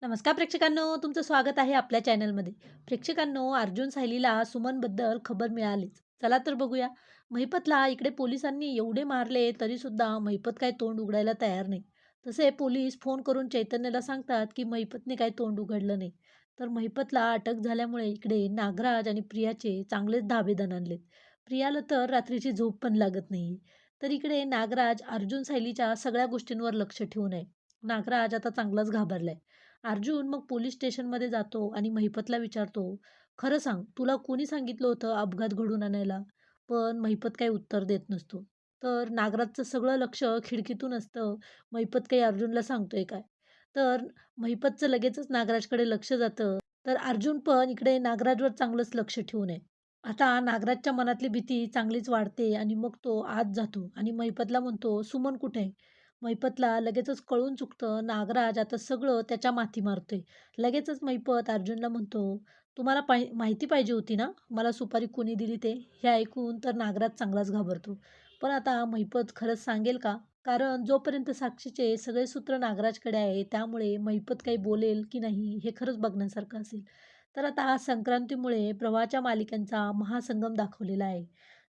नमस्कार प्रेक्षकांनो, तुमचं स्वागत आहे आपल्या चॅनलमध्ये. प्रेक्षकांनो, अर्जुन सायलीला सुमनबद्दल खबर मिळालीच. चला तर बघूया. महिपतला इकडे पोलिसांनी एवढे मारले तरीसुद्धा महिपत काही तोंड उघडायला तयार नाही. तसे पोलीस फोन करून चैतन्यला सांगतात, की महिपतने काही तोंड उघडलं नाही. तर महिपतला अटक झाल्यामुळे इकडे नागराज आणि प्रियाचे चांगलेच धाबे दणाणलेत. प्रियाला तर रात्रीची झोप पण लागत नाही. तर इकडे नागराज अर्जुन सायलीच्या सगळ्या गोष्टींवर लक्ष ठेवून आहे. नागराज आता चांगलाच घाबरलाय. अर्जुन मग पोलीस स्टेशनमध्ये जातो आणि महिपतला विचारतो, "खरं सांग, तुला कोणी सांगितलं होतं अपघात घडवून आणायला?" पण महिपत काही उत्तर देत नसतो. तर नागराजचं सगळं लक्ष खिडकीतून असतं, महिपत काही अर्जुनला सांगतोय काय? तर महिपतचं लगेचच नागराजकडे लक्ष जातं. तर अर्जुन पण इकडे नागराजवर चांगलंच लक्ष ठेवून आहे. आता नागराजच्या मनातली भीती चांगलीच वाढते आणि मग तो आत जातो आणि महिपतला म्हणतो, "सुमन कुठे आहे?" महिपतला लगेचच कळून चुकतं, नागराज आता सगळं त्याच्या माथी मारतोय. लगेचच महिपत अर्जुनला म्हणतो, "तुम्हाला माहिती पाहिजे होती ना, मला सुपारी कोणी दिली ते?" हे ऐकून तर नागराज चांगलाच घाबरतो. पण आता महिपत खरंच सांगेल का? कारण जोपर्यंत साक्षीचे सगळे सूत्र नागराजकडे आहे, त्यामुळे महिपत काही बोलेल की नाही हे खरंच बघण्यासारखं असेल. तर आता संक्रांतीमुळे प्रवाहाच्या मालिकांचा महासंगम दाखवलेला आहे.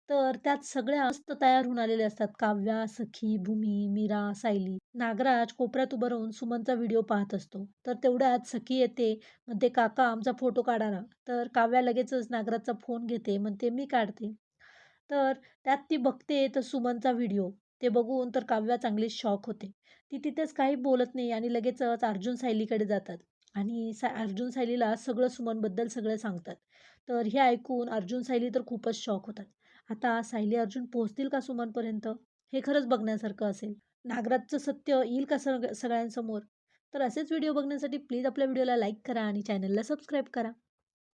तर त्यात सगळ्या मस्त तयार होऊन आलेल्या असतात. काव्या, सखी, भूमी, मीरा, सायली. नागराज कोपऱ्यात उभं राहून सुमनचा व्हिडिओ पाहत असतो. तर तेवढ्यात सखी येते, म्हणते, "काका आमचा फोटो काढा ना." तर काव्या लगेचच नागराजचा फोन घेते, म्हणते, "मी काढते." तर त्यात ती बघते तर सुमनचा व्हिडिओ. ते बघून तर काव्या चांगलीच शॉक होते. ती तिथेच काही बोलत नाही आणि लगेचच अर्जुन सायलीकडे जातात आणि अर्जुन सायलीला सगळं सुमनबद्दल सगळं सांगतात. तर हे ऐकून अर्जुन सायली तर खूपच शॉक होतात. आता सायली अर्जुन पोहोचतील का सुमनपर्यंत? हे खरंच बघण्यासारखं असेल. नागराजचं सत्य येईल का सगळ्यांसमोर? तर असेच व्हिडिओ बघण्यासाठी प्लीज आपल्या व्हिडिओला लाईक करा आणि चॅनलला सबस्क्राईब करा.